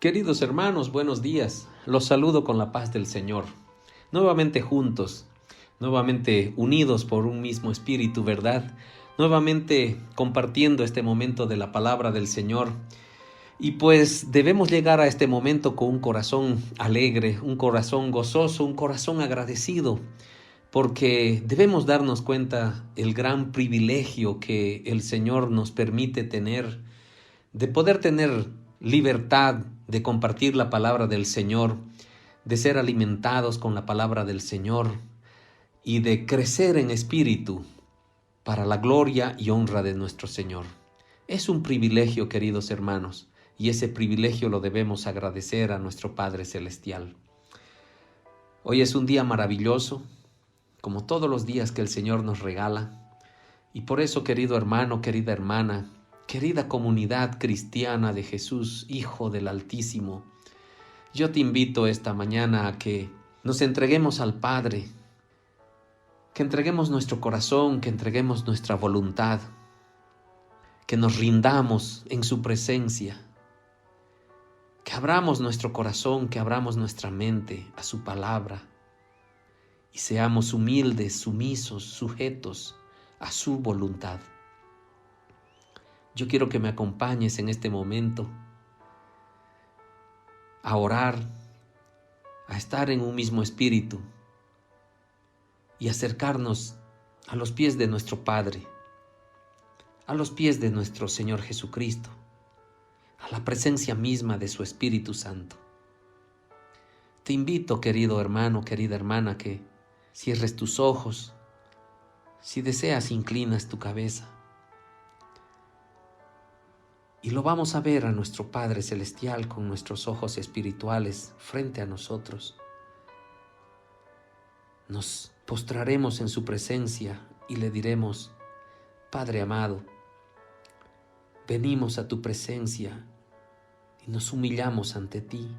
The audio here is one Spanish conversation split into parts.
Queridos hermanos, buenos días. Los saludo con la paz del Señor. Nuevamente juntos, nuevamente unidos por un mismo espíritu, ¿verdad? Nuevamente compartiendo este momento de la palabra del Señor. Y pues debemos llegar a este momento con un corazón alegre, un corazón gozoso, un corazón agradecido, porque debemos darnos cuenta el gran privilegio que el Señor nos permite tener, de poder tener libertad de compartir la palabra del Señor, de ser alimentados con la palabra del Señor y de crecer en espíritu para la gloria y honra de nuestro Señor. Es un privilegio, queridos hermanos, y ese privilegio lo debemos agradecer a nuestro Padre Celestial. Hoy es un día maravilloso, como todos los días que el Señor nos regala, y por eso, querido hermano, querida hermana, querida comunidad cristiana de Jesús, Hijo del Altísimo, yo te invito esta mañana a que nos entreguemos al Padre, que entreguemos nuestro corazón, que entreguemos nuestra voluntad, que nos rindamos en su presencia, que abramos nuestro corazón, que abramos nuestra mente a su palabra y seamos humildes, sumisos, sujetos a su voluntad. Yo quiero que me acompañes en este momento a orar, a estar en un mismo espíritu y acercarnos a los pies de nuestro Padre, a los pies de nuestro Señor Jesucristo, a la presencia misma de su Espíritu Santo. Te invito, querido hermano, querida hermana, que cierres tus ojos, si deseas inclinas tu cabeza y lo vamos a ver a nuestro Padre Celestial con nuestros ojos espirituales frente a nosotros. Nos postraremos en su presencia y le diremos: Padre amado, venimos a tu presencia y nos humillamos ante ti.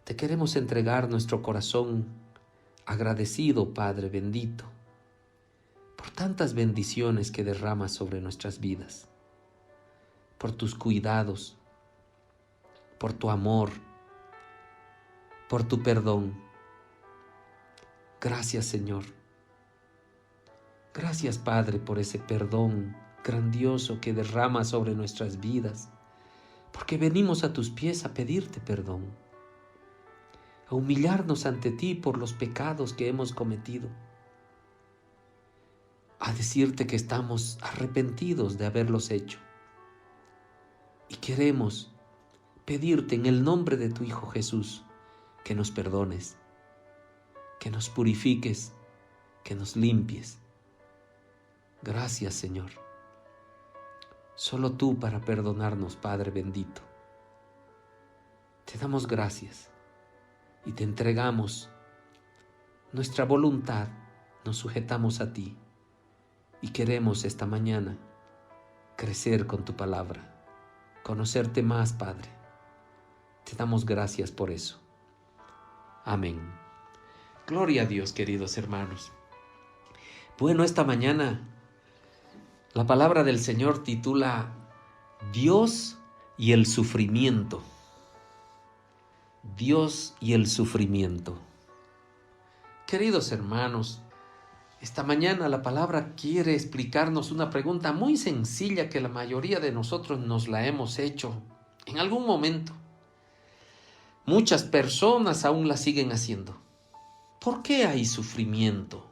Te queremos entregar nuestro corazón agradecido, Padre bendito, por tantas bendiciones que derramas sobre nuestras vidas, por tus cuidados, por tu amor, por tu perdón. Gracias, Señor. Gracias, Padre, por ese perdón grandioso que derramas sobre nuestras vidas, porque venimos a tus pies a pedirte perdón, a humillarnos ante ti por los pecados que hemos cometido, a decirte que estamos arrepentidos de haberlos hecho y queremos pedirte en el nombre de tu Hijo Jesús que nos perdones, que nos purifiques, que nos limpies. Gracias, Señor. Solo tú para perdonarnos, Padre bendito. Te damos gracias y te entregamos nuestra voluntad, nos sujetamos a ti y queremos esta mañana crecer con tu palabra, conocerte más, Padre. Te damos gracias por eso. Amén. Gloria a Dios, queridos hermanos. Bueno, esta mañana la palabra del Señor titula Dios y el sufrimiento. Dios y el sufrimiento. Queridos hermanos, esta mañana la palabra quiere explicarnos una pregunta muy sencilla que la mayoría de nosotros nos la hemos hecho en algún momento. Muchas personas aún la siguen haciendo. ¿Por qué hay sufrimiento?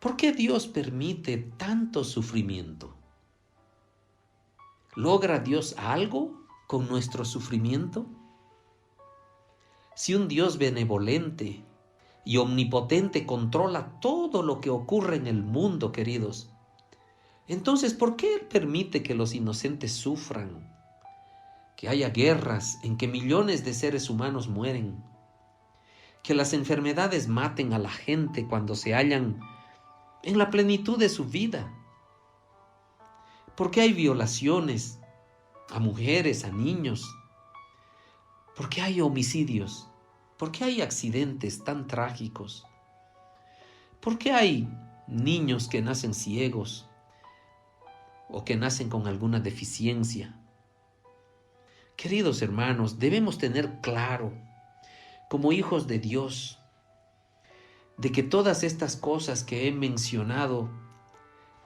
¿Por qué Dios permite tanto sufrimiento? ¿Logra Dios algo con nuestro sufrimiento? Si un Dios benevolente y omnipotente controla todo lo que ocurre en el mundo, queridos, entonces, ¿por qué Él permite que los inocentes sufran? Que haya guerras en que millones de seres humanos mueren, que las enfermedades maten a la gente cuando se hallan en la plenitud de su vida. ¿Por qué hay violaciones a mujeres, a niños? ¿Por qué hay homicidios? ¿Por qué hay accidentes tan trágicos? ¿Por qué hay niños que nacen ciegos o que nacen con alguna deficiencia? Queridos hermanos, debemos tener claro, como hijos de Dios, de que todas estas cosas que he mencionado,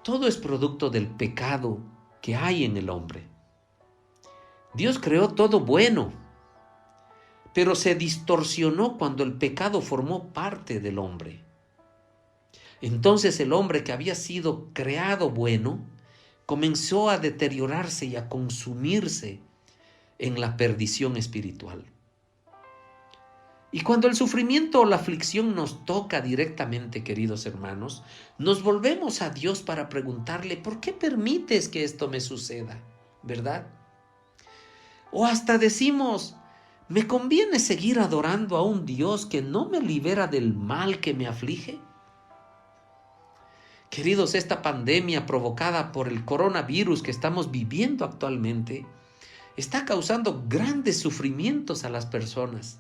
todo es producto del pecado que hay en el hombre. Dios creó todo bueno, pero se distorsionó cuando el pecado formó parte del hombre. Entonces el hombre que había sido creado bueno, comenzó a deteriorarse y a consumirse en la perdición espiritual. Y cuando el sufrimiento o la aflicción nos toca directamente, queridos hermanos, nos volvemos a Dios para preguntarle, ¿por qué permites que esto me suceda? ¿Verdad? O hasta decimos, ¿me conviene seguir adorando a un Dios que no me libera del mal que me aflige? Queridos, esta pandemia provocada por el coronavirus que estamos viviendo actualmente está causando grandes sufrimientos a las personas,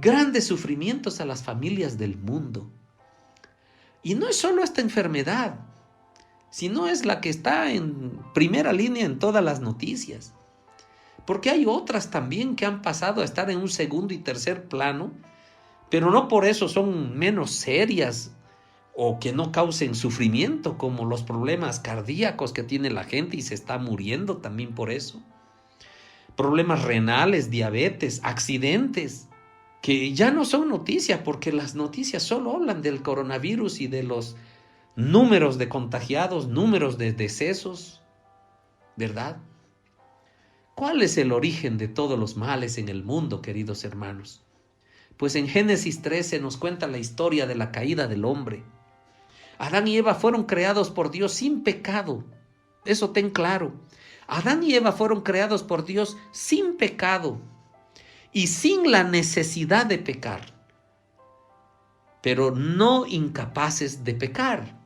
grandes sufrimientos a las familias del mundo. Y no es solo esta enfermedad, sino es la que está en primera línea en todas las noticias. Porque hay otras también que han pasado a estar en un segundo y tercer plano, pero no por eso son menos serias o que no causen sufrimiento, como los problemas cardíacos que tiene la gente y se está muriendo también por eso. Problemas renales, diabetes, accidentes, que ya no son noticias porque las noticias solo hablan del coronavirus y de los números de contagiados, números de decesos, ¿verdad? ¿Cuál es el origen de todos los males en el mundo, queridos hermanos? Pues en Génesis 13 nos cuenta la historia de la caída del hombre. Adán y Eva fueron creados por Dios sin pecado. Eso ten claro. Adán y Eva fueron creados por Dios sin pecado y sin la necesidad de pecar, pero no incapaces de pecar.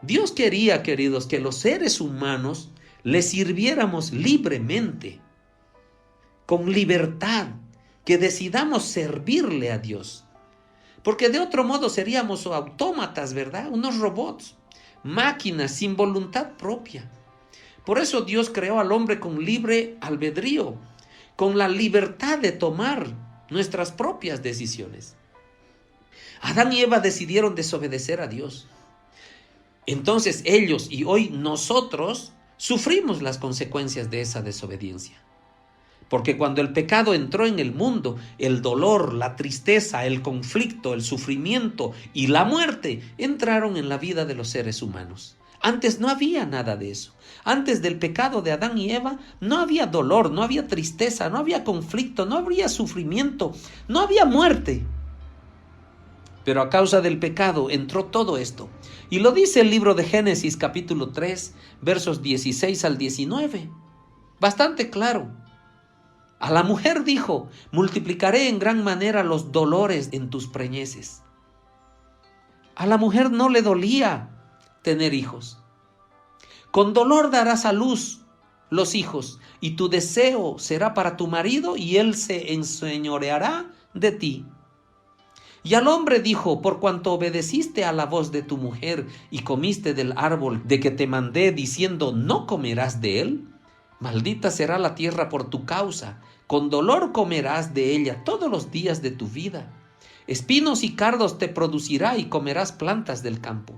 Dios quería, queridos, que los seres humanos le sirviéramos libremente, con libertad, que decidamos servirle a Dios. Porque de otro modo seríamos autómatas, ¿verdad? Unos robots, máquinas sin voluntad propia. Por eso Dios creó al hombre con libre albedrío, con la libertad de tomar nuestras propias decisiones. Adán y Eva decidieron desobedecer a Dios. Entonces ellos y hoy nosotros sufrimos las consecuencias de esa desobediencia. Porque cuando el pecado entró en el mundo, el dolor, la tristeza, el conflicto, el sufrimiento y la muerte entraron en la vida de los seres humanos. Antes no había nada de eso. Antes del pecado de Adán y Eva no había dolor, no había tristeza, no había conflicto, no había sufrimiento, no había muerte. Pero a causa del pecado entró todo esto. Y lo dice el libro de Génesis capítulo 3, versos 16 al 19. Bastante claro. A la mujer dijo, multiplicaré en gran manera los dolores en tus preñeces. A la mujer no le dolía tener hijos. Con dolor darás a luz los hijos, y tu deseo será para tu marido, y él se enseñoreará de ti. Y al hombre dijo, por cuanto obedeciste a la voz de tu mujer, y comiste del árbol de que te mandé, diciendo, no comerás de él, maldita será la tierra por tu causa, con dolor comerás de ella todos los días de tu vida. Espinos y cardos te producirá y comerás plantas del campo.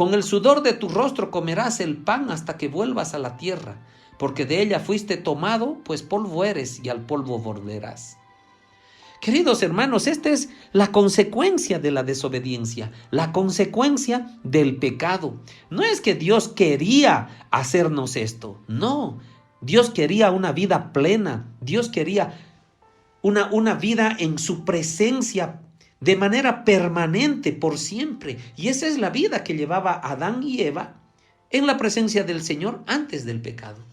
Con el sudor de tu rostro comerás el pan hasta que vuelvas a la tierra, porque de ella fuiste tomado, pues polvo eres y al polvo volverás. Queridos hermanos, esta es la consecuencia de la desobediencia, la consecuencia del pecado. No es que Dios quería hacernos esto, no. Dios quería una vida plena, Dios quería una vida en su presencia de manera permanente, por siempre. Y esa es la vida que llevaba Adán y Eva en la presencia del Señor antes del pecado.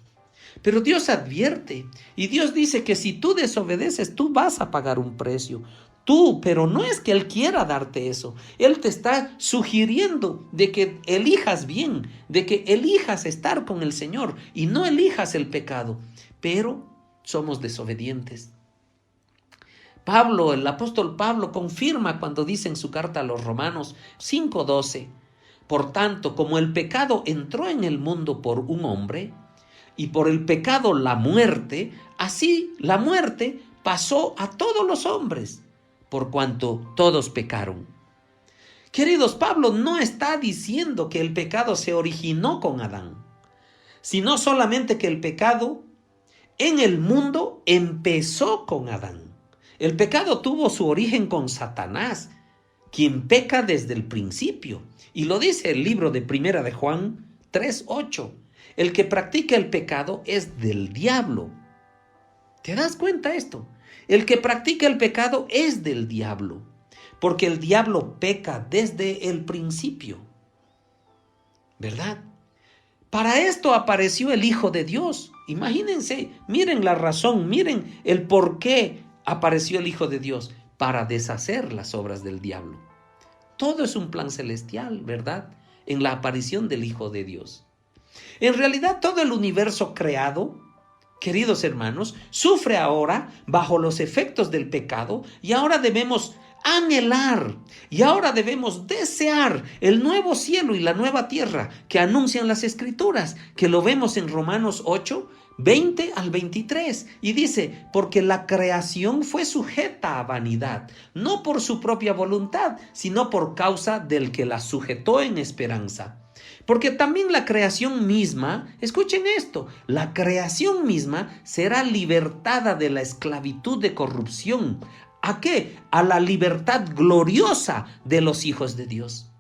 Pero Dios advierte y Dios dice que si tú desobedeces, tú vas a pagar un precio. Tú, pero no es que Él quiera darte eso. Él te está sugiriendo de que elijas bien, de que elijas estar con el Señor y no elijas el pecado. Pero somos desobedientes. Pablo, el apóstol Pablo, confirma cuando dice en su carta a los Romanos 5:12, por tanto, como el pecado entró en el mundo por un hombre, y por el pecado la muerte, así la muerte pasó a todos los hombres, por cuanto todos pecaron. Queridos, Pablo no está diciendo que el pecado se originó con Adán, sino solamente que el pecado en el mundo empezó con Adán. El pecado tuvo su origen con Satanás, quien peca desde el principio. Y lo dice el libro de Primera de Juan 3:8. El que practica el pecado es del diablo. ¿Te das cuenta esto? El que practica el pecado es del diablo, porque el diablo peca desde el principio. ¿Verdad? Para esto apareció el Hijo de Dios. Imagínense, miren la razón, miren el por qué apareció el Hijo de Dios, para deshacer las obras del diablo. Todo es un plan celestial, ¿verdad? En la aparición del Hijo de Dios. En realidad, todo el universo creado, queridos hermanos, sufre ahora bajo los efectos del pecado, y ahora debemos anhelar y ahora debemos desear el nuevo cielo y la nueva tierra que anuncian las Escrituras, que lo vemos en Romanos 8:20 al 23, y dice: porque la creación fue sujeta a vanidad, no por su propia voluntad, sino por causa del que la sujetó en esperanza. Porque también la creación misma, escuchen esto, la creación misma será libertada de la esclavitud de corrupción. ¿A qué? A la libertad gloriosa de los hijos de Dios.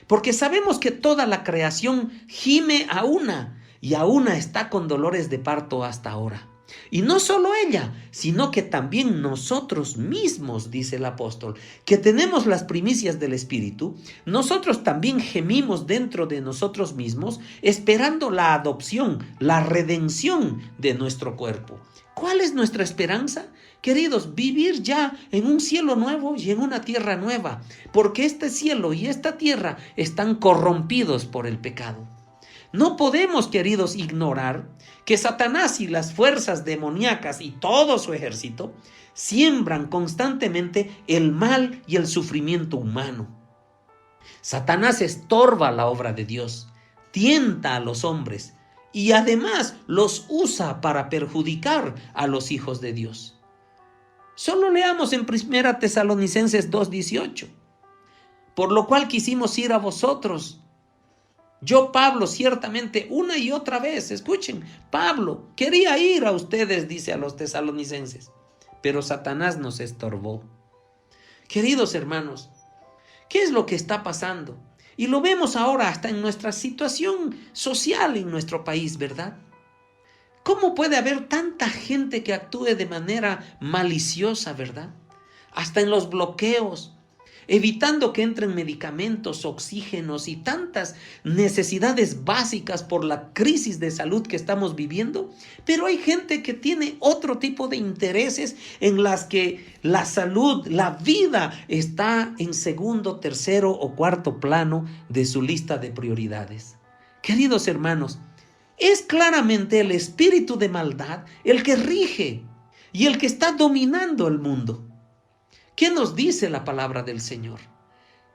Porque sabemos que toda la creación gime a una, y a una está con dolores de parto hasta ahora. Y no solo ella, sino que también nosotros mismos, dice el apóstol, que tenemos las primicias del Espíritu, nosotros también gemimos dentro de nosotros mismos, esperando la adopción, la redención de nuestro cuerpo. ¿Cuál es nuestra esperanza? Queridos, vivir ya en un cielo nuevo y en una tierra nueva, porque este cielo y esta tierra están corrompidos por el pecado. No podemos, queridos, ignorar que Satanás y las fuerzas demoníacas y todo su ejército siembran constantemente el mal y el sufrimiento humano. Satanás estorba la obra de Dios, tienta a los hombres y además los usa para perjudicar a los hijos de Dios. Solo leamos en 1 Tesalonicenses 2:18. Por lo cual quisimos ir a vosotros. Yo, Pablo, ciertamente una y otra vez, escuchen, Pablo quería ir a ustedes, dice a los tesalonicenses, pero Satanás nos estorbó. Queridos hermanos, ¿qué es lo que está pasando? Y lo vemos ahora hasta en nuestra situación social en nuestro país, ¿verdad? ¿Cómo puede haber tanta gente que actúe de manera maliciosa, verdad? Hasta en los bloqueos, evitando que entren medicamentos, oxígenos y tantas necesidades básicas por la crisis de salud que estamos viviendo. Pero hay gente que tiene otro tipo de intereses en las que la salud, la vida está en segundo, tercero o cuarto plano de su lista de prioridades. Queridos hermanos, es claramente el espíritu de maldad el que rige y el que está dominando el mundo. ¿Qué nos dice la palabra del Señor?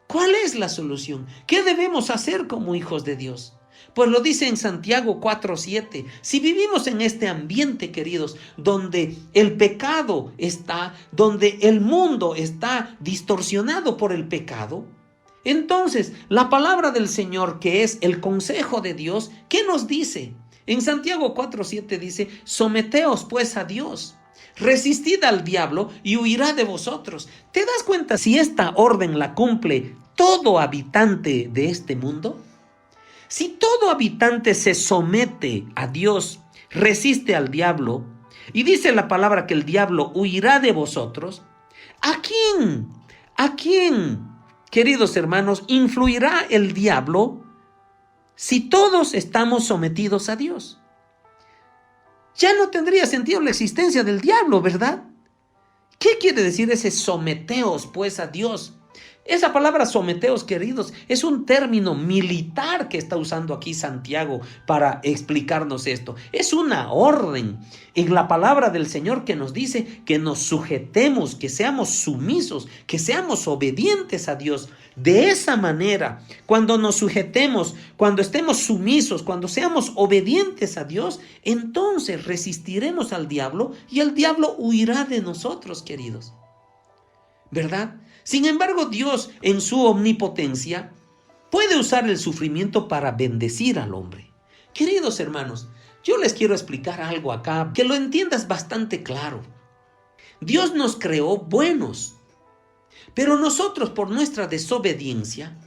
¿Cuál es la solución? ¿Qué debemos hacer como hijos de Dios? Pues lo dice en Santiago 4:7. Si vivimos en este ambiente, queridos, donde el pecado está, donde el mundo está distorsionado por el pecado, entonces la palabra del Señor, que es el consejo de Dios, ¿qué nos dice? En Santiago 4:7 dice: someteos pues a Dios. Resistid al diablo y huirá de vosotros. ¿Te das cuenta si esta orden la cumple todo habitante de este mundo? Si todo habitante se somete a Dios, resiste al diablo, y dice la palabra que el diablo huirá de vosotros, ¿a quién? ¿A quién, queridos hermanos, influirá el diablo si todos estamos sometidos a Dios? Ya no tendría sentido la existencia del diablo, ¿verdad? ¿Qué quiere decir ese someteos pues a Dios? Esa palabra someteos, queridos, es un término militar que está usando aquí Santiago para explicarnos esto. Es una orden en la palabra del Señor que nos dice que nos sujetemos, que seamos sumisos, que seamos obedientes a Dios. De esa manera, cuando nos sujetemos, cuando estemos sumisos, cuando seamos obedientes a Dios, entonces resistiremos al diablo y el diablo huirá de nosotros, queridos. ¿Verdad? Sin embargo, Dios, en su omnipotencia, puede usar el sufrimiento para bendecir al hombre. Queridos hermanos, yo les quiero explicar algo acá, que lo entiendas bastante claro. Dios nos creó buenos, pero nosotros por nuestra desobediencia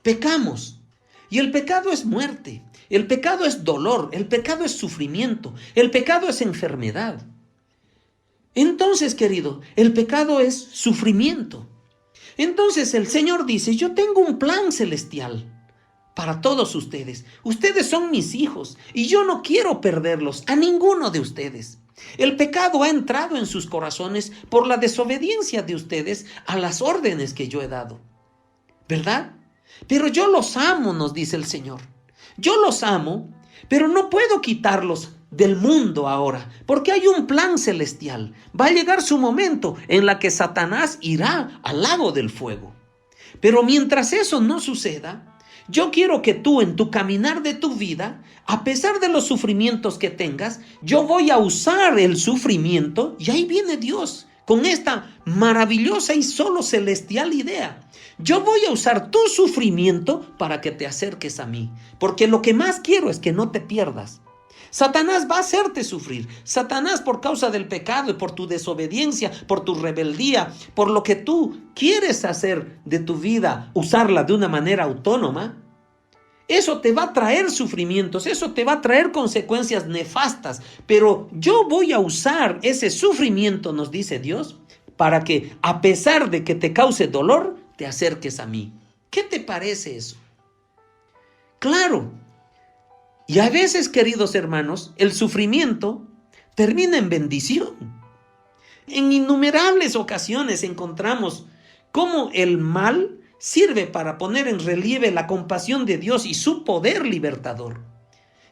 pecamos. Y el pecado es muerte, el pecado es dolor, el pecado es sufrimiento, el pecado es enfermedad. Entonces, querido, el pecado es sufrimiento. Entonces el Señor dice, yo tengo un plan celestial para todos ustedes. Ustedes son mis hijos y yo no quiero perderlos a ninguno de ustedes. El pecado ha entrado en sus corazones por la desobediencia de ustedes a las órdenes que yo he dado. ¿Verdad? Pero yo los amo, nos dice el Señor. Yo los amo, pero no puedo quitarlos del mundo ahora, porque hay un plan celestial. Va a llegar su momento en la que Satanás irá al lago del fuego. Pero mientras eso no suceda, yo quiero que tú en tu caminar de tu vida, a pesar de los sufrimientos que tengas, yo voy a usar el sufrimiento, y ahí viene Dios con esta maravillosa y solo celestial idea. Yo voy a usar tu sufrimiento para que te acerques a mí, porque lo que más quiero es que no te pierdas. Satanás va a hacerte sufrir. Satanás, por causa del pecado y por tu desobediencia, por tu rebeldía, por lo que tú quieres hacer de tu vida, usarla de una manera autónoma, eso te va a traer sufrimientos, eso te va a traer consecuencias nefastas. Pero yo voy a usar ese sufrimiento, nos dice Dios, para que a pesar de que te cause dolor, te acerques a mí. ¿Qué te parece eso? Claro. Y a veces, queridos hermanos, el sufrimiento termina en bendición. En innumerables ocasiones encontramos cómo el mal sirve para poner en relieve la compasión de Dios y su poder libertador.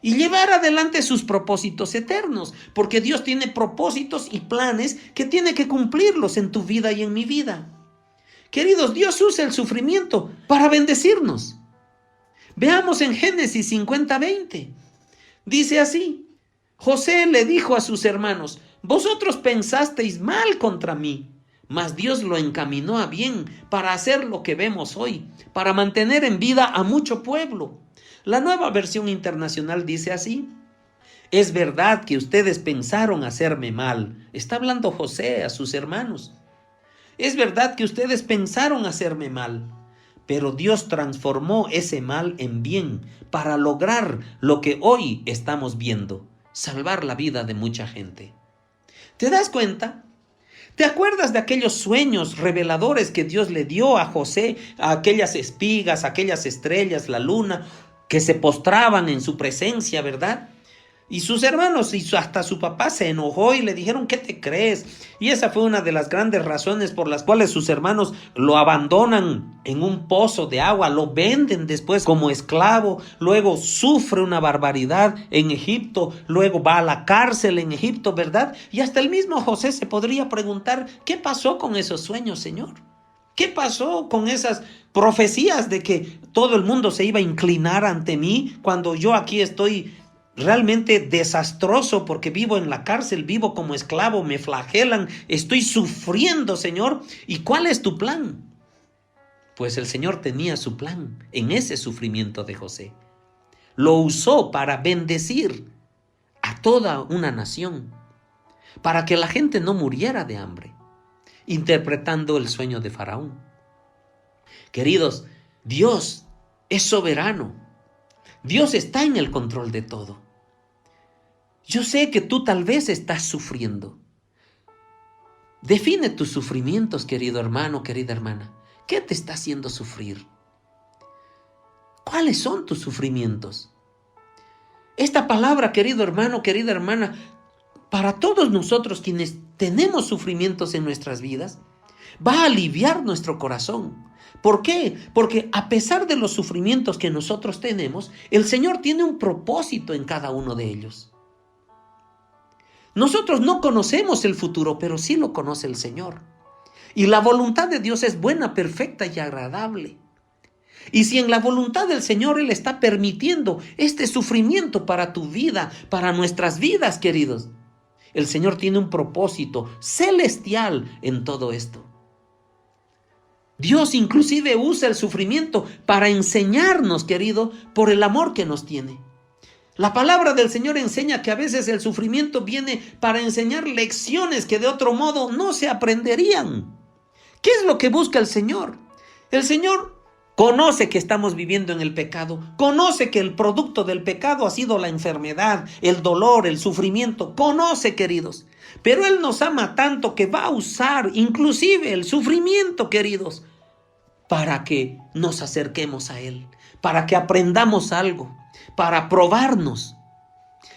Y llevar adelante sus propósitos eternos, porque Dios tiene propósitos y planes que tiene que cumplirlos en tu vida y en mi vida. Queridos, Dios usa el sufrimiento para bendecirnos. Veamos en Génesis 50:20. Dice así: José le dijo a sus hermanos, vosotros pensasteis mal contra mí, mas Dios lo encaminó a bien para hacer lo que vemos hoy, para mantener en vida a mucho pueblo. La Nueva Versión Internacional dice así: es verdad que ustedes pensaron hacerme mal. Está hablando José a sus hermanos. Es verdad que ustedes pensaron hacerme mal. Pero Dios transformó ese mal en bien para lograr lo que hoy estamos viendo, salvar la vida de mucha gente. ¿Te das cuenta? ¿Te acuerdas de aquellos sueños reveladores que Dios le dio a José, a aquellas espigas, aquellas estrellas, la luna, que se postraban en su presencia, verdad? Y sus hermanos y hasta su papá se enojó y le dijeron, ¿qué te crees? Y esa fue una de las grandes razones por las cuales sus hermanos lo abandonan en un pozo de agua, lo venden después como esclavo, luego sufre una barbaridad en Egipto, luego va a la cárcel en Egipto, ¿verdad? Y hasta el mismo José se podría preguntar, ¿qué pasó con esos sueños, Señor? ¿Qué pasó con esas profecías de que todo el mundo se iba a inclinar ante mí cuando yo aquí estoy realmente desastroso porque vivo en la cárcel, vivo como esclavo, me flagelan, estoy sufriendo, Señor? ¿Y cuál es tu plan? Pues el Señor tenía su plan en ese sufrimiento de José. Lo usó para bendecir a toda una nación, para que la gente no muriera de hambre, interpretando el sueño de Faraón. Queridos, Dios es soberano. Dios está en el control de todo. Yo sé que tú tal vez estás sufriendo. Define tus sufrimientos, querido hermano, querida hermana. ¿Qué te está haciendo sufrir? ¿Cuáles son tus sufrimientos? Esta palabra, querido hermano, querida hermana, para todos nosotros quienes tenemos sufrimientos en nuestras vidas, Va a aliviar nuestro corazón. ¿Por qué? Porque a pesar de los sufrimientos que nosotros tenemos, el Señor tiene un propósito en cada uno de ellos. Nosotros no conocemos el futuro, pero sí lo conoce el Señor. Y la voluntad de Dios es buena, perfecta y agradable. Y si en la voluntad del Señor Él está permitiendo este sufrimiento para tu vida, para nuestras vidas, queridos, el Señor tiene un propósito celestial en todo esto. Dios inclusive usa el sufrimiento para enseñarnos, querido, por el amor que nos tiene. La palabra del Señor enseña que a veces el sufrimiento viene para enseñar lecciones que de otro modo no se aprenderían. ¿Qué es lo que busca el Señor? El Señor conoce que estamos viviendo en el pecado, conoce que el producto del pecado ha sido la enfermedad, el dolor, el sufrimiento, conoce, queridos. Pero Él nos ama tanto que va a usar inclusive el sufrimiento, queridos, para que nos acerquemos a Él, para que aprendamos algo, para probarnos.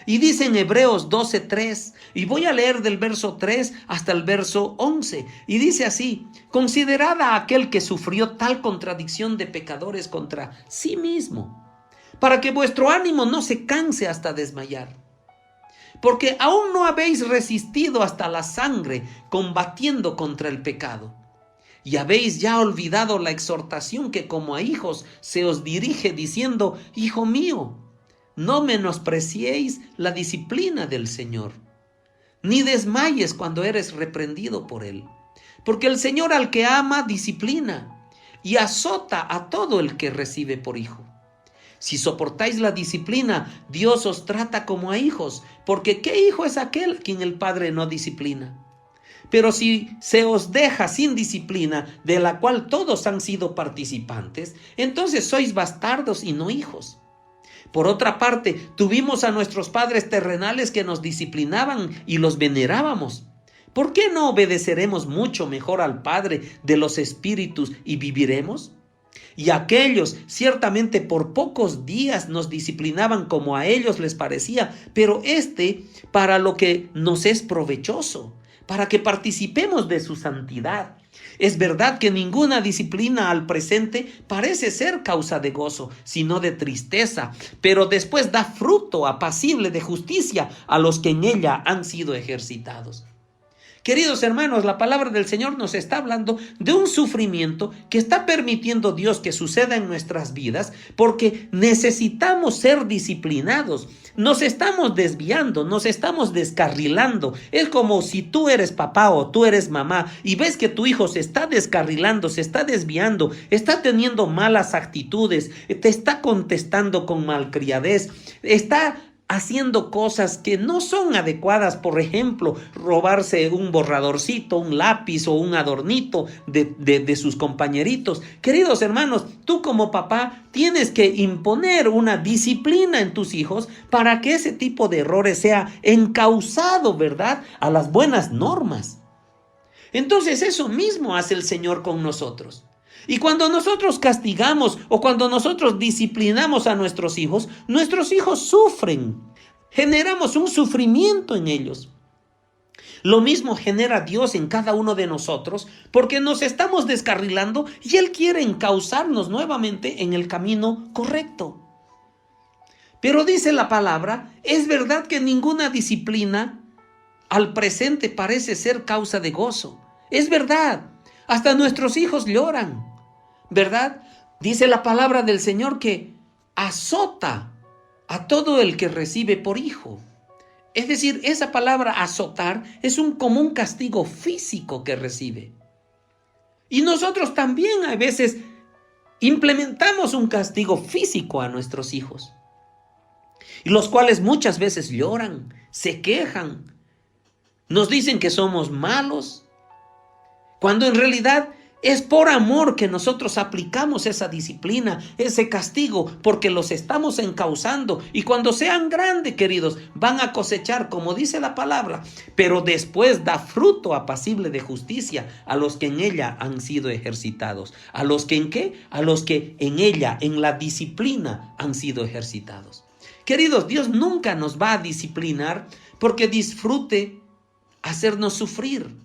Y dice en Hebreos 12:3, y voy a leer del verso 3 hasta el verso 11, y dice así: considerad a aquel que sufrió tal contradicción de pecadores contra sí mismo, para que vuestro ánimo no se canse hasta desmayar. Porque aún no habéis resistido hasta la sangre combatiendo contra el pecado. Y habéis ya olvidado la exhortación que como a hijos se os dirige diciendo: hijo mío, no menospreciéis la disciplina del Señor, ni desmayes cuando eres reprendido por Él. Porque el Señor al que ama disciplina y azota a todo el que recibe por hijo. Si soportáis la disciplina, Dios os trata como a hijos, porque ¿qué hijo es aquel a quien el Padre no disciplina? Pero si se os deja sin disciplina, de la cual todos han sido participantes, entonces sois bastardos y no hijos. Por otra parte, tuvimos a nuestros padres terrenales que nos disciplinaban y los venerábamos. ¿Por qué no obedeceremos mucho mejor al Padre de los espíritus y viviremos? Y aquellos ciertamente por pocos días nos disciplinaban como a ellos les parecía, pero para lo que nos es provechoso, para que participemos de su santidad. Es verdad que ninguna disciplina al presente parece ser causa de gozo, sino de tristeza, pero después da fruto apacible de justicia a los que en ella han sido ejercitados. Queridos hermanos, la palabra del Señor nos está hablando de un sufrimiento que está permitiendo Dios que suceda en nuestras vidas porque necesitamos ser disciplinados. Nos estamos desviando, nos estamos descarrilando. Es como si tú eres papá o tú eres mamá y ves que tu hijo se está descarrilando, se está desviando, está teniendo malas actitudes, te está contestando con malcriadez, está haciendo cosas que no son adecuadas, por ejemplo, robarse un borradorcito, un lápiz o un adornito de sus compañeritos. Queridos hermanos, tú como papá tienes que imponer una disciplina en tus hijos para que ese tipo de errores sea encauzado, ¿verdad?, a las buenas normas. Entonces eso mismo hace el Señor con nosotros. Y cuando nosotros castigamos o cuando nosotros disciplinamos a nuestros hijos sufren. Generamos un sufrimiento en ellos. Lo mismo genera Dios en cada uno de nosotros porque nos estamos descarrilando y Él quiere encauzarnos nuevamente en el camino correcto. Pero dice la palabra, es verdad que ninguna disciplina al presente parece ser causa de gozo. Es verdad, hasta nuestros hijos lloran. ¿Verdad? Dice la palabra del Señor que azota a todo el que recibe por hijo. Es decir, esa palabra azotar es como un castigo físico que recibe. Y nosotros también a veces implementamos un castigo físico a nuestros hijos, y los cuales muchas veces lloran, se quejan, nos dicen que somos malos, cuando en realidad es por amor que nosotros aplicamos esa disciplina, ese castigo, porque los estamos encauzando. Y cuando sean grandes, queridos, van a cosechar, como dice la palabra, pero después da fruto apacible de justicia a los que en ella han sido ejercitados. ¿A los que en qué? A los que en ella, en la disciplina, han sido ejercitados. Queridos, Dios nunca nos va a disciplinar porque disfrute hacernos sufrir.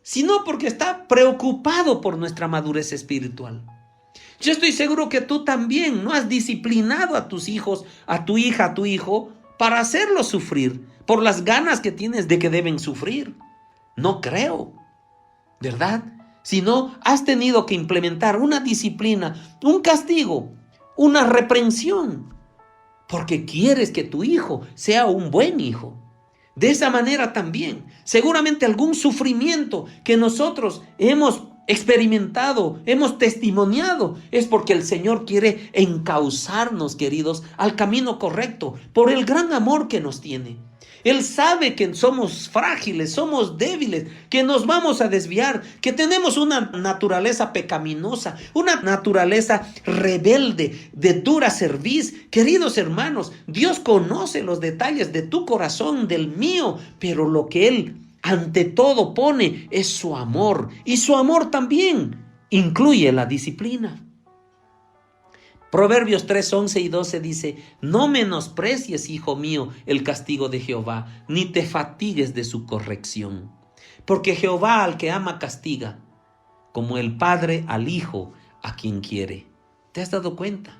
sino porque está preocupado por nuestra madurez espiritual. Yo estoy seguro que tú también no has disciplinado a tus hijos, a tu hija, a tu hijo, para hacerlos sufrir, por las ganas que tienes de que deben sufrir. No creo, ¿verdad? Sino has tenido que implementar una disciplina, un castigo, una reprensión, porque quieres que tu hijo sea un buen hijo. De esa manera también, seguramente algún sufrimiento que nosotros hemos experimentado, hemos testimoniado, es porque el Señor quiere encauzarnos, queridos, al camino correcto, por el gran amor que nos tiene. Él sabe que somos frágiles, somos débiles, que nos vamos a desviar, que tenemos una naturaleza pecaminosa, una naturaleza rebelde, de dura cerviz. Queridos hermanos, Dios conoce los detalles de tu corazón, del mío, pero lo que Él ante todo pone es su amor, y su amor también incluye la disciplina. Proverbios 3, 11 y 12 dice: no menosprecies, hijo mío, el castigo de Jehová, ni te fatigues de su corrección. Porque Jehová al que ama castiga, como el padre al hijo a quien quiere. ¿Te has dado cuenta?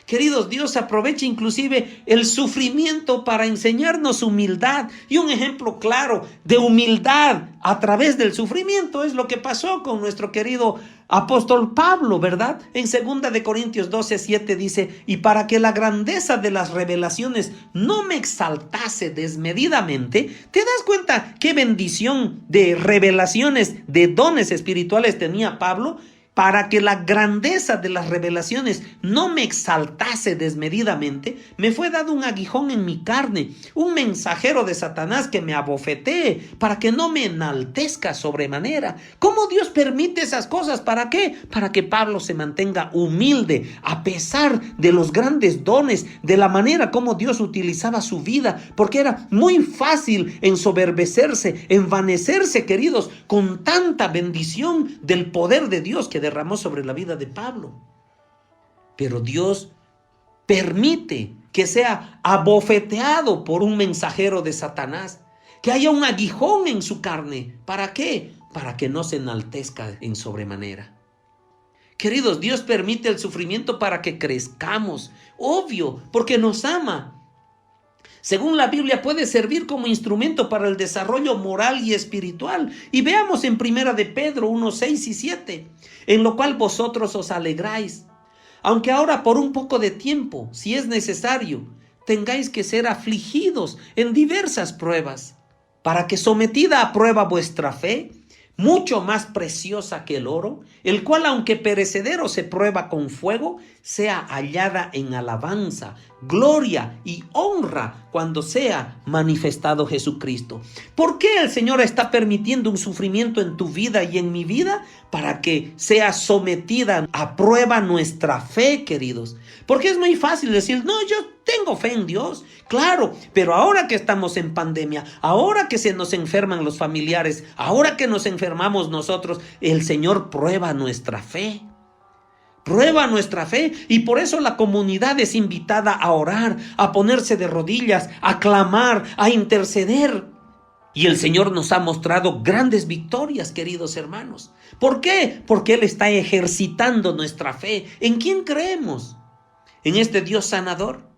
Queridos, Dios aprovecha inclusive el sufrimiento para enseñarnos humildad. Y un ejemplo claro de humildad a través del sufrimiento es lo que pasó con nuestro querido apóstol Pablo, ¿verdad? En 2 de Corintios 12, 7 dice: y para que la grandeza de las revelaciones no me exaltase desmedidamente. ¿Te das cuenta qué bendición de revelaciones, de dones espirituales tenía Pablo? Para que la grandeza de las revelaciones no me exaltase desmedidamente, me fue dado un aguijón en mi carne, un mensajero de Satanás que me abofetee, para que no me enaltezca sobremanera. ¿Cómo Dios permite esas cosas? ¿Para qué? Para que Pablo se mantenga humilde, a pesar de los grandes dones, de la manera como Dios utilizaba su vida, porque era muy fácil ensoberbecerse, envanecerse, queridos, con tanta bendición del poder de Dios que derramó sobre la vida de Pablo. Pero Dios permite que sea abofeteado por un mensajero de Satanás, que haya un aguijón en su carne. ¿Para qué? Para que no se enaltezca en sobremanera. Queridos, Dios permite el sufrimiento para que crezcamos, obvio, porque nos ama. Según la Biblia, puede servir como instrumento para el desarrollo moral y espiritual. Y veamos en 1 de Pedro 1, 6 y 7, en lo cual vosotros os alegráis, aunque ahora por un poco de tiempo, si es necesario, tengáis que ser afligidos en diversas pruebas, para que sometida a prueba vuestra fe, mucho más preciosa que el oro, el cual aunque perecedero se prueba con fuego, sea hallada en alabanza, gloria y honra cuando sea manifestado Jesucristo. ¿Por qué el Señor está permitiendo un sufrimiento en tu vida y en mi vida? Para que sea sometida a prueba nuestra fe, queridos. Porque es muy fácil decir: no, yo tengo fe en Dios. Claro, pero ahora que estamos en pandemia, ahora que se nos enferman los familiares, ahora que nos enfermamos nosotros, el Señor prueba nuestra fe. Prueba nuestra fe, y por eso la comunidad es invitada a orar, a ponerse de rodillas, a clamar, a interceder. Y el Señor nos ha mostrado grandes victorias, queridos hermanos. ¿Por qué? Porque Él está ejercitando nuestra fe. ¿En quién creemos? ¿En este Dios sanador?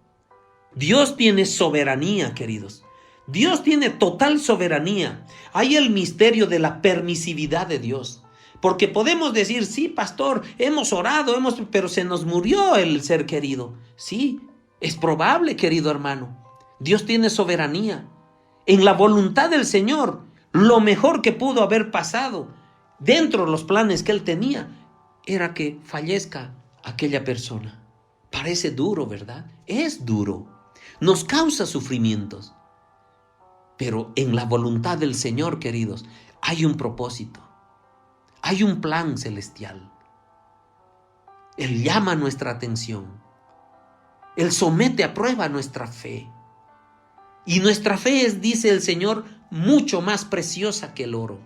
Dios tiene soberanía, queridos. Dios tiene total soberanía. Hay el misterio de la permisividad de Dios. Porque podemos decir: sí, pastor, hemos orado, pero se nos murió el ser querido. Sí, es probable, querido hermano. Dios tiene soberanía. En la voluntad del Señor, lo mejor que pudo haber pasado dentro de los planes que Él tenía era que fallezca aquella persona. Parece duro, ¿verdad? Es duro. Nos causa sufrimientos. Pero en la voluntad del Señor, queridos, hay un propósito. Hay un plan celestial. Él llama nuestra atención. Él somete a prueba nuestra fe. Y nuestra fe es, dice el Señor, mucho más preciosa que el oro.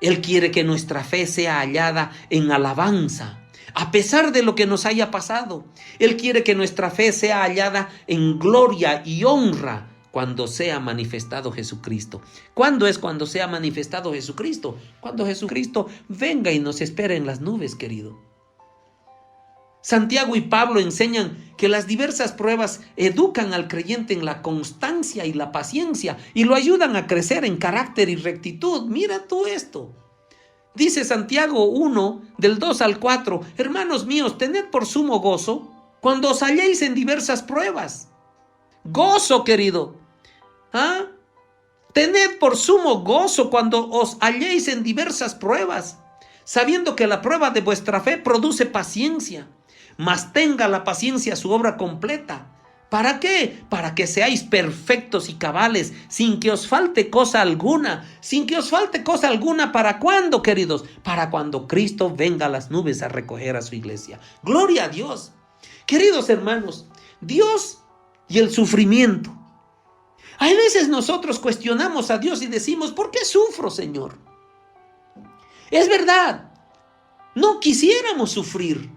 Él quiere que nuestra fe sea hallada en alabanza, a pesar de lo que nos haya pasado. Él quiere que nuestra fe sea hallada en gloria y honra cuando sea manifestado Jesucristo. ¿Cuándo es cuando sea manifestado Jesucristo? Cuando Jesucristo venga y nos espere en las nubes, querido. Santiago y Pablo enseñan que las diversas pruebas educan al creyente en la constancia y la paciencia y lo ayudan a crecer en carácter y rectitud. Mira tú esto. Dice Santiago 1, del 2 al 4, hermanos míos, tened por sumo gozo cuando os halléis en diversas pruebas. Gozo, querido. ¿Ah? Tened por sumo gozo cuando os halléis en diversas pruebas, sabiendo que la prueba de vuestra fe produce paciencia. Mas tenga la paciencia su obra completa. ¿Para qué? Para que seáis perfectos y cabales, sin que os falte cosa alguna. Sin que os falte cosa alguna, ¿para cuándo, queridos? Para cuando Cristo venga a las nubes a recoger a su iglesia. ¡Gloria a Dios! Queridos hermanos, Dios y el sufrimiento. Hay veces nosotros cuestionamos a Dios y decimos, ¿por qué sufro, Señor? Es verdad, no quisiéramos sufrir.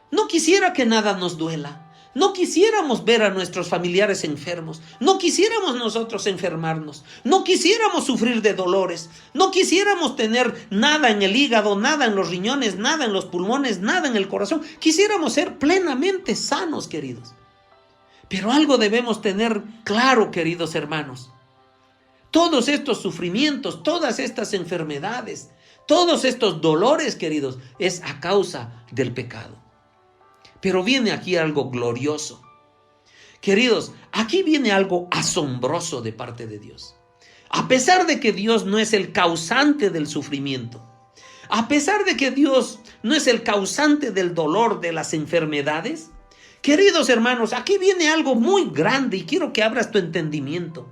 No quisiera que nada nos duela. No quisiéramos ver a nuestros familiares enfermos. No quisiéramos nosotros enfermarnos. No quisiéramos sufrir de dolores. No quisiéramos tener nada en el hígado, nada en los riñones, nada en los pulmones, nada en el corazón. Quisiéramos ser plenamente sanos, queridos. Pero algo debemos tener claro, queridos hermanos. Todos estos sufrimientos, todas estas enfermedades, todos estos dolores, queridos, es a causa del pecado. Pero viene aquí algo glorioso. Queridos, aquí viene algo asombroso de parte de Dios. A pesar de que Dios no es el causante del sufrimiento, a pesar de que Dios no es el causante del dolor, de las enfermedades, queridos hermanos, aquí viene algo muy grande y quiero que abras tu entendimiento.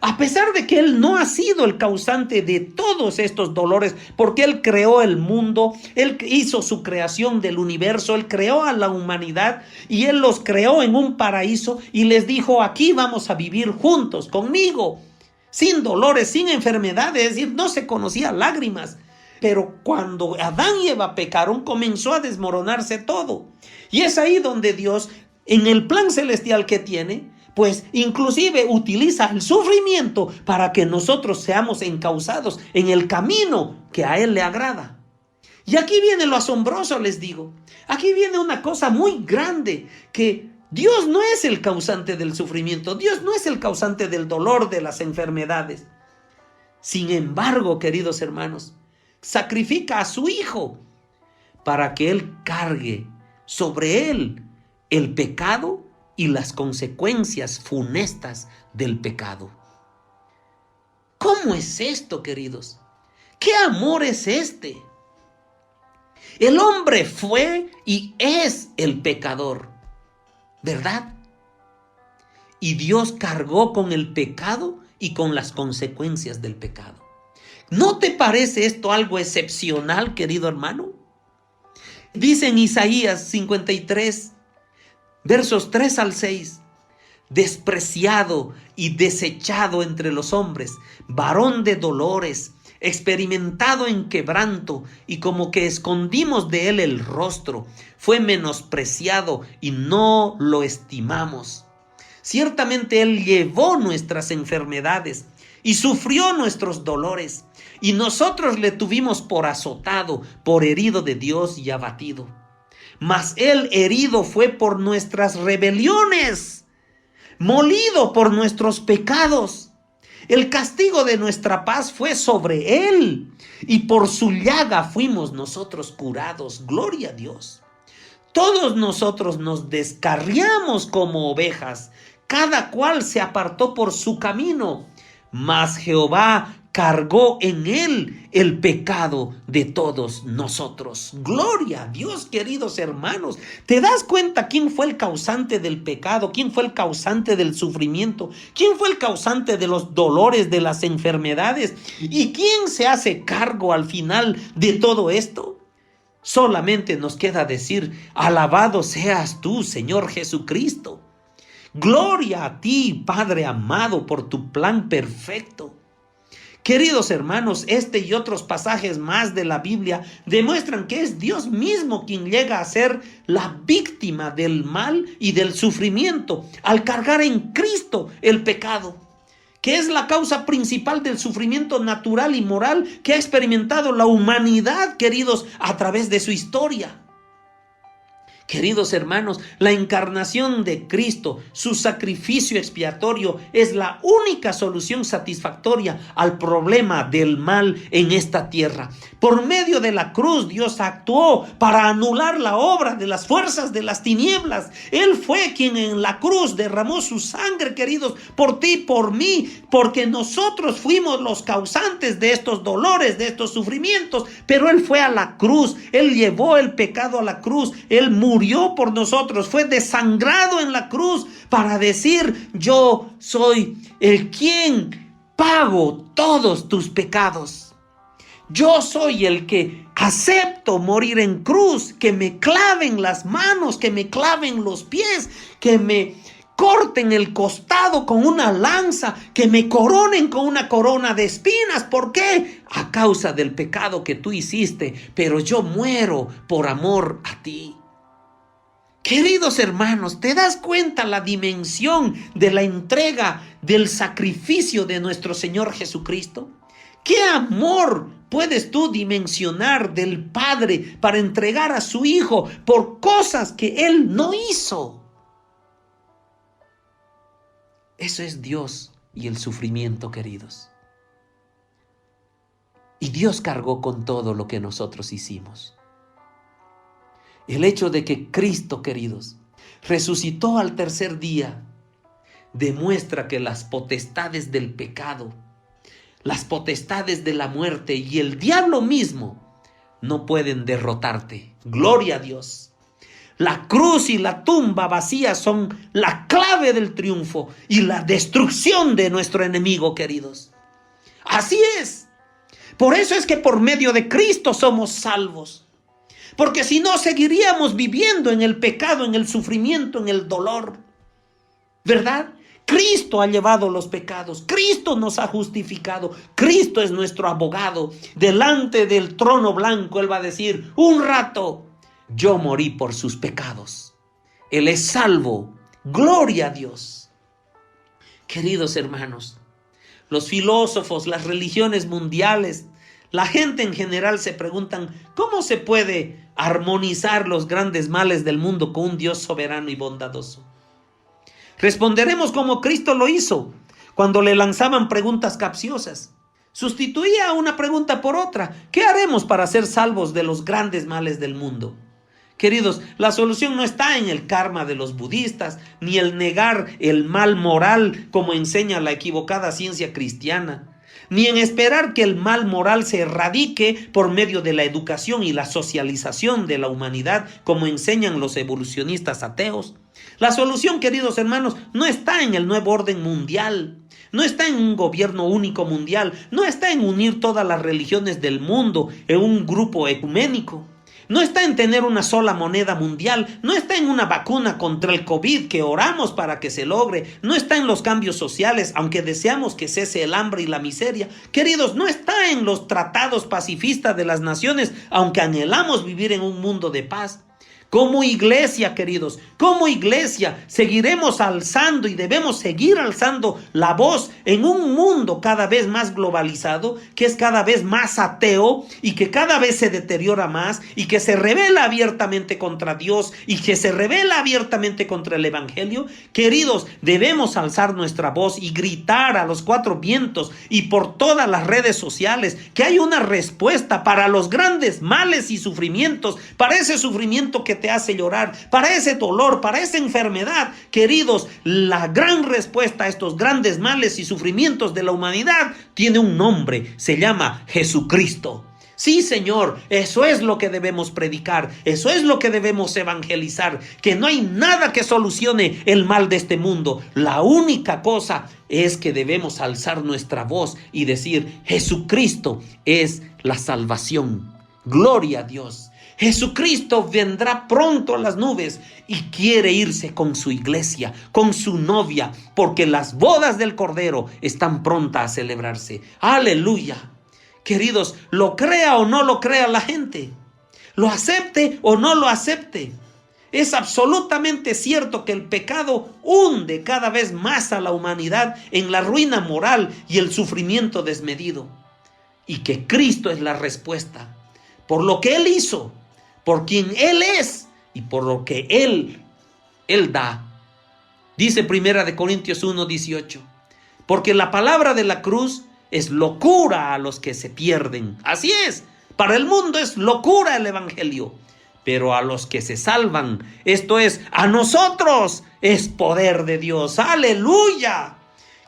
A pesar de que Él no ha sido el causante de todos estos dolores, porque Él creó el mundo, Él hizo su creación del universo, Él creó a la humanidad y Él los creó en un paraíso y les dijo, aquí vamos a vivir juntos, conmigo, sin dolores, sin enfermedades, es decir, no se conocía lágrimas. Pero cuando Adán y Eva pecaron, comenzó a desmoronarse todo. Y es ahí donde Dios, en el plan celestial que tiene, pues inclusive utiliza el sufrimiento para que nosotros seamos encausados en el camino que a Él le agrada. Y aquí viene lo asombroso, les digo. Aquí viene una cosa muy grande, que Dios no es el causante del sufrimiento, Dios no es el causante del dolor, de las enfermedades. Sin embargo, queridos hermanos, sacrifica a su Hijo para que Él cargue sobre Él el pecado y las consecuencias funestas del pecado. ¿Cómo es esto, queridos? ¿Qué amor es este? El hombre fue y es el pecador, ¿verdad? Y Dios cargó con el pecado y con las consecuencias del pecado. ¿No te parece esto algo excepcional, querido hermano? Dice en Isaías 53, versos 3 al 6, despreciado y desechado entre los hombres, varón de dolores, experimentado en quebranto, y como que escondimos de él el rostro, fue menospreciado y no lo estimamos. Ciertamente él llevó nuestras enfermedades y sufrió nuestros dolores, y nosotros le tuvimos por azotado, por herido de Dios y abatido. Mas él herido fue por nuestras rebeliones, molido por nuestros pecados. El castigo de nuestra paz fue sobre él, y por su llaga fuimos nosotros curados. Gloria a Dios. Todos nosotros nos descarriamos como ovejas, cada cual se apartó por su camino, mas Jehová cargó en él el pecado de todos nosotros. Gloria a Dios, queridos hermanos. ¿Te das cuenta quién fue el causante del pecado? ¿Quién fue el causante del sufrimiento? ¿Quién fue el causante de los dolores, de las enfermedades? ¿Y quién se hace cargo al final de todo esto? Solamente nos queda decir, alabado seas tú, Señor Jesucristo. Gloria a ti, Padre amado, por tu plan perfecto. Queridos hermanos, este y otros pasajes más de la Biblia demuestran que es Dios mismo quien llega a ser la víctima del mal y del sufrimiento al cargar en Cristo el pecado. que es la causa principal del sufrimiento natural y moral que ha experimentado la humanidad, queridos, a través de su historia. Queridos hermanos, la encarnación de Cristo, su sacrificio expiatorio, es la única solución satisfactoria al problema del mal en esta tierra. Por medio de la cruz, Dios actuó para anular la obra de las fuerzas de las tinieblas. Él fue quien en la cruz derramó su sangre, queridos, por ti y por mí, porque nosotros fuimos los causantes de estos dolores, de estos sufrimientos, pero Él fue a la cruz, Él llevó el pecado a la cruz, Él murió por nosotros, fue desangrado en la cruz para decir: yo soy el quien pago todos tus pecados. Yo soy el que acepto morir en cruz, que me claven las manos, que me claven los pies, que me corten el costado con una lanza, que me coronen con una corona de espinas. ¿Por qué? A causa del pecado que tú hiciste, pero yo muero por amor a ti. Queridos hermanos, ¿te das cuenta la dimensión de la entrega, del sacrificio de nuestro Señor Jesucristo? ¿Qué amor puedes tú dimensionar del Padre para entregar a su Hijo por cosas que Él no hizo? Eso es Dios y el sufrimiento, queridos. Y Dios cargó con todo lo que nosotros hicimos. El hecho de que Cristo, queridos, resucitó al tercer día, demuestra que las potestades del pecado, las potestades de la muerte y el diablo mismo no pueden derrotarte. Gloria a Dios. La cruz y la tumba vacía son la clave del triunfo y la destrucción de nuestro enemigo, queridos. Así es. Por eso es que por medio de Cristo somos salvos. Porque si no, seguiríamos viviendo en el pecado, en el sufrimiento, en el dolor. ¿Verdad? Cristo ha llevado los pecados, Cristo nos ha justificado, Cristo es nuestro abogado. Delante del trono blanco Él va a decir: un rato yo morí por sus pecados. Él es salvo. Gloria a Dios. Queridos hermanos, los filósofos, las religiones mundiales, la gente en general se preguntan: ¿cómo se puede armonizar los grandes males del mundo con un Dios soberano y bondadoso? Responderemos como Cristo lo hizo cuando le lanzaban preguntas capciosas. Sustituía una pregunta por otra. ¿Qué haremos para ser salvos de los grandes males del mundo? Queridos, la solución no está en el karma de los budistas, ni el negar el mal moral como enseña la equivocada ciencia cristiana, ni en esperar que el mal moral se erradique por medio de la educación y la socialización de la humanidad como enseñan los evolucionistas ateos. La solución, queridos hermanos, no está en el nuevo orden mundial, no está en un gobierno único mundial, no está en unir todas las religiones del mundo en un grupo ecuménico. No está en tener una sola moneda mundial, no está en una vacuna contra el COVID que oramos para que se logre, no está en los cambios sociales, aunque deseamos que cese el hambre y la miseria. Queridos, no está en los tratados pacifistas de las naciones, aunque anhelamos vivir en un mundo de paz. Como iglesia, queridos, como iglesia seguiremos alzando y debemos seguir alzando la voz en un mundo cada vez más globalizado, que es cada vez más ateo y que cada vez se deteriora más y que se rebela abiertamente contra Dios y que se rebela abiertamente contra el evangelio. Queridos, debemos alzar nuestra voz y gritar a los cuatro vientos y por todas las redes sociales que hay una respuesta para los grandes males y sufrimientos, para ese sufrimiento que te hace llorar, para ese dolor, para esa enfermedad. Queridos, la gran respuesta a estos grandes males y sufrimientos de la humanidad tiene un nombre, se llama Jesucristo. Sí, Señor, eso es lo que debemos predicar, eso es lo que debemos evangelizar, que no hay nada que solucione el mal de este mundo. La única cosa es que debemos alzar nuestra voz y decir: Jesucristo es la salvación. Gloria a Dios. Jesucristo vendrá pronto a las nubes y quiere irse con su iglesia, con su novia, porque las bodas del Cordero están prontas a celebrarse. ¡Aleluya! Queridos, lo crea o no lo crea la gente, lo acepte o no lo acepte, Es absolutamente cierto que el pecado hunde cada vez más a la humanidad en la ruina moral y el sufrimiento desmedido. Y que Cristo es la respuesta por lo que Él hizo, por quien Él es y por lo que Él da. Dice 1 Corintios 1:18, porque la palabra de la cruz es locura a los que se pierden. Así es, para el mundo es locura el evangelio, pero a los que se salvan, esto es, a nosotros, es poder de Dios. ¡Aleluya!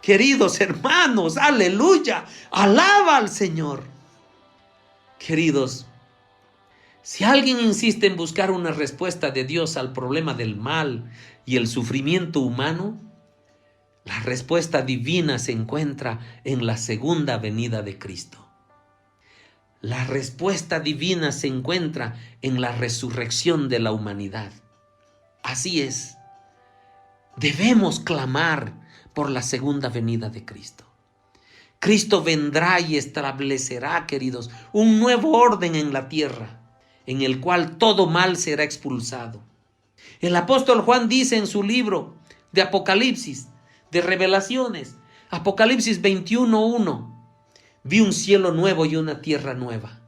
Queridos hermanos, aleluya, alaba al Señor. Queridos, si alguien insiste en buscar una respuesta de Dios al problema del mal y el sufrimiento humano, la respuesta divina se encuentra en la segunda venida de Cristo. La respuesta divina se encuentra en la resurrección de la humanidad. Así es, debemos clamar por la segunda venida de Cristo. Cristo vendrá y establecerá, queridos, un nuevo orden en la tierra, en el cual todo mal será expulsado. El apóstol Juan dice en su libro de Apocalipsis, de Revelaciones, Apocalipsis 21:1, vi un cielo nuevo y una tierra nueva.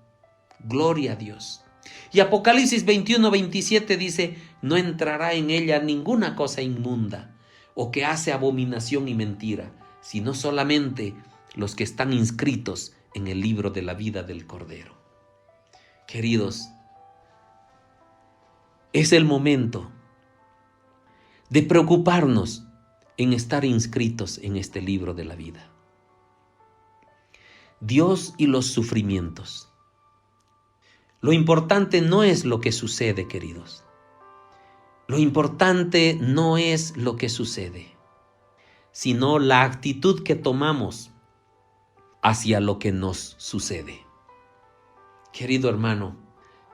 Gloria a Dios. Y Apocalipsis 21:27 dice, no entrará en ella ninguna cosa inmunda o que hace abominación y mentira, sino solamente los que están inscritos en el libro de la vida del Cordero. Queridos, es el momento de preocuparnos en estar inscritos en este libro de la vida. Dios y los sufrimientos. Lo importante no es lo que sucede, queridos. Lo importante no es lo que sucede, sino la actitud que tomamos hacia lo que nos sucede. Querido hermano,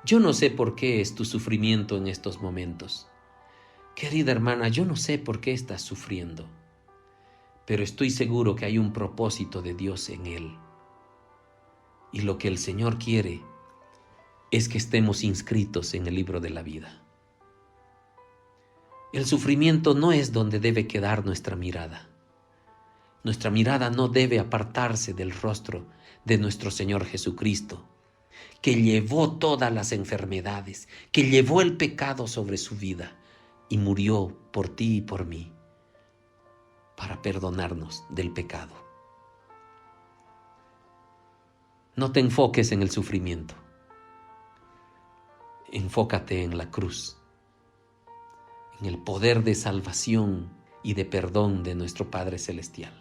yo no sé por qué es tu sufrimiento en estos momentos. Querida hermana, yo no sé por qué estás sufriendo, pero estoy seguro que hay un propósito de Dios en él. Y lo que el Señor quiere es que estemos inscritos en el libro de la vida. El sufrimiento no es donde debe quedar nuestra mirada. Nuestra mirada no debe apartarse del rostro de nuestro Señor Jesucristo, que llevó todas las enfermedades, que llevó el pecado sobre su vida y murió por ti y por mí para perdonarnos del pecado. No te enfoques en el sufrimiento. Enfócate en la cruz, en el poder de salvación y de perdón de nuestro Padre Celestial,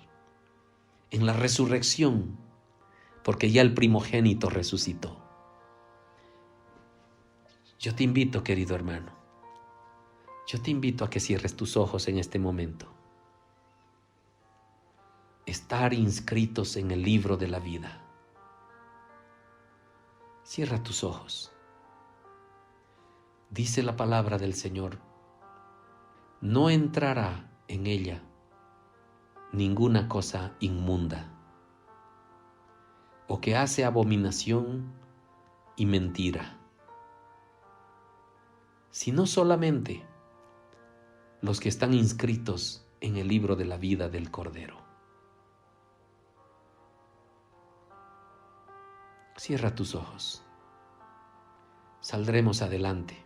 en la resurrección, porque ya el primogénito resucitó. Yo te invito, querido hermano, yo te invito a que cierres tus ojos en este momento. Estar inscritos en el libro de la vida. Cierra tus ojos. Dice la palabra del Señor, no entrará en ella ninguna cosa inmunda o que hace abominación y mentira, sino solamente los que están inscritos en el libro de la vida del Cordero. Cierra tus ojos. Saldremos adelante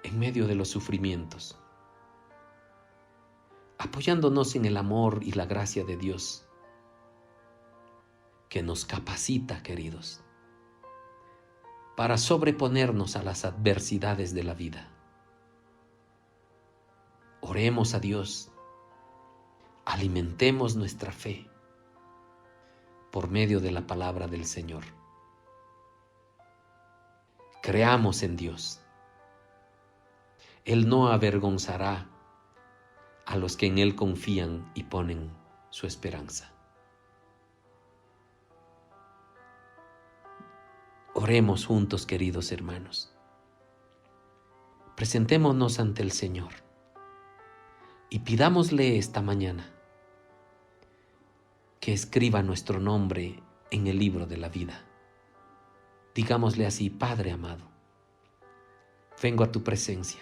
en medio de los sufrimientos, apoyándonos en el amor y la gracia de Dios, que nos capacita, queridos, para sobreponernos a las adversidades de la vida. Oremos a Dios, alimentemos nuestra fe por medio de la palabra del Señor. Creamos en Dios. Él no avergonzará a los que en Él confían y ponen su esperanza. Oremos juntos, queridos hermanos. Presentémonos ante el Señor y pidámosle esta mañana que escriba nuestro nombre en el libro de la vida. Digámosle así: Padre amado, vengo a tu presencia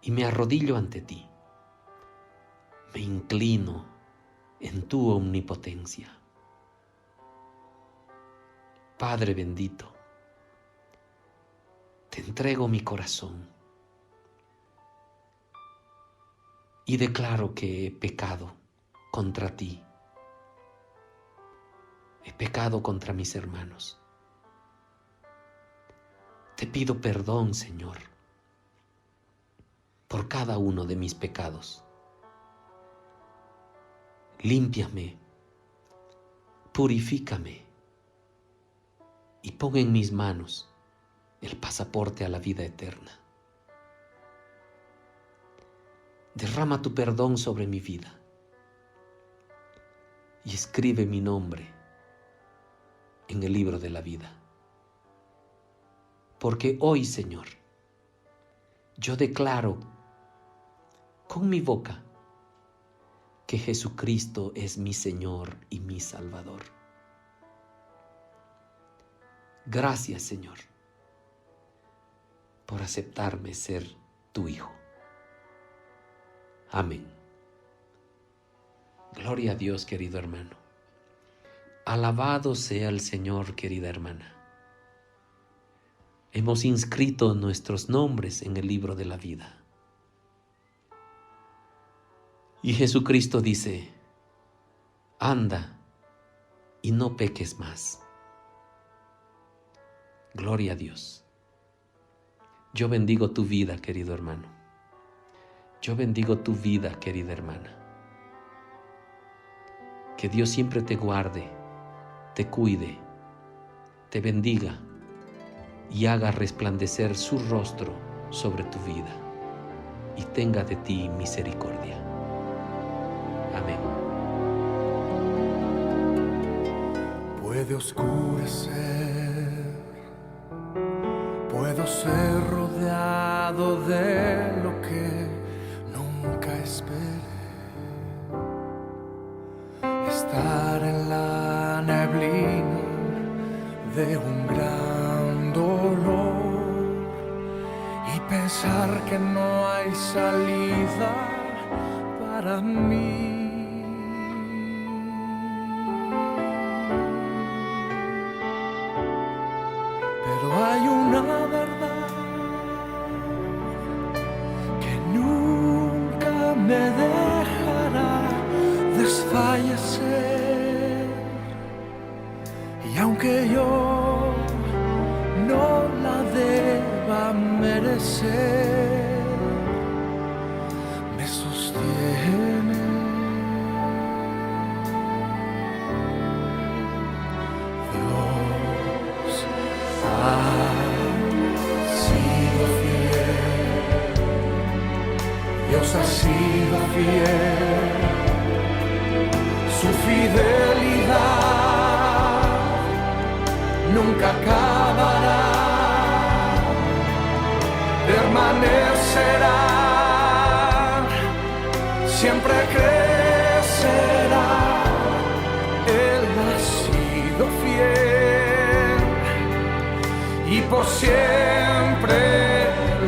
y me arrodillo ante ti. Me inclino en tu omnipotencia. Padre bendito, te entrego mi corazón y declaro que he pecado contra ti. He pecado contra mis hermanos. Te pido perdón, Señor, por cada uno de mis pecados. Límpiame, purifícame y pon en mis manos el pasaporte a la vida eterna. Derrama tu perdón sobre mi vida y escribe mi nombre en el libro de la vida. Porque hoy, Señor, yo declaro con mi boca que Jesucristo es mi Señor y mi Salvador. Gracias, Señor, por aceptarme ser tu Hijo. Amén. Gloria a Dios, querido hermano. Alabado sea el Señor, querida hermana. Hemos inscrito nuestros nombres en el libro de la vida. Y Jesucristo dice: anda y no peques más. Gloria a Dios. Yo bendigo tu vida, querido hermano. Yo bendigo tu vida, querida hermana. Que Dios siempre te guarde, te cuide, te bendiga y haga resplandecer su rostro sobre tu vida y tenga de ti misericordia. Amén. Puede oscurecer, puedo ser rodeado de lo que nunca esperé, estar en la neblina de un gran dolor y pensar que no hay salida para mí. Pero hay una verdad que nunca me dejará desfallecer, y aunque yo no la deba merecer, me sostiene. Dios ha sido fiel, Dios ha sido fiel, su fidelidad nunca acabará, permanecerá, siempre crecerá. Él ha sido fiel y por siempre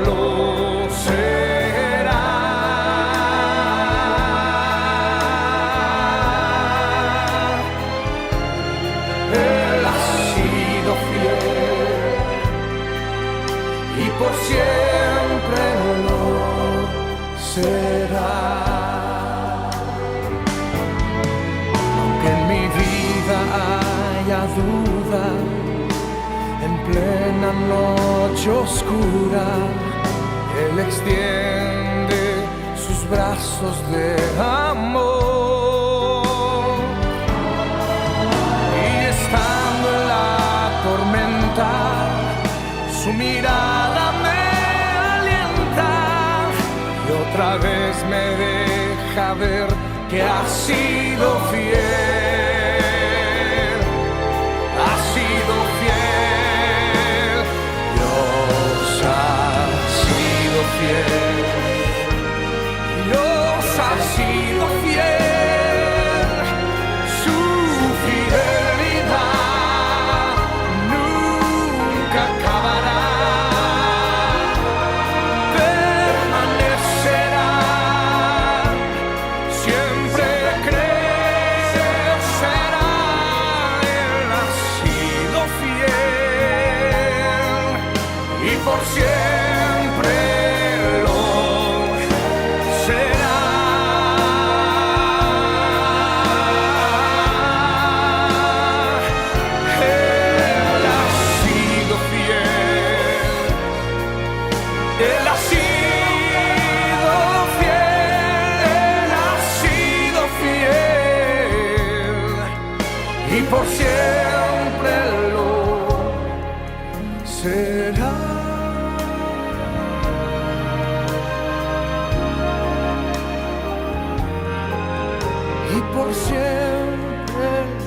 lo será. Él ha sido fiel y por siempre lo será. Aunque en mi vida haya duda, en plena noche oscura, Él extiende sus brazos de amor. Y estando en la tormenta, su mirada me alienta y otra vez me deja ver que ha sido fiel. Ha sido fiel, Dios ha sido fiel, Dios ha sido fiel, su fidelidad nunca acabará, y por siempre lo será. Y por siempre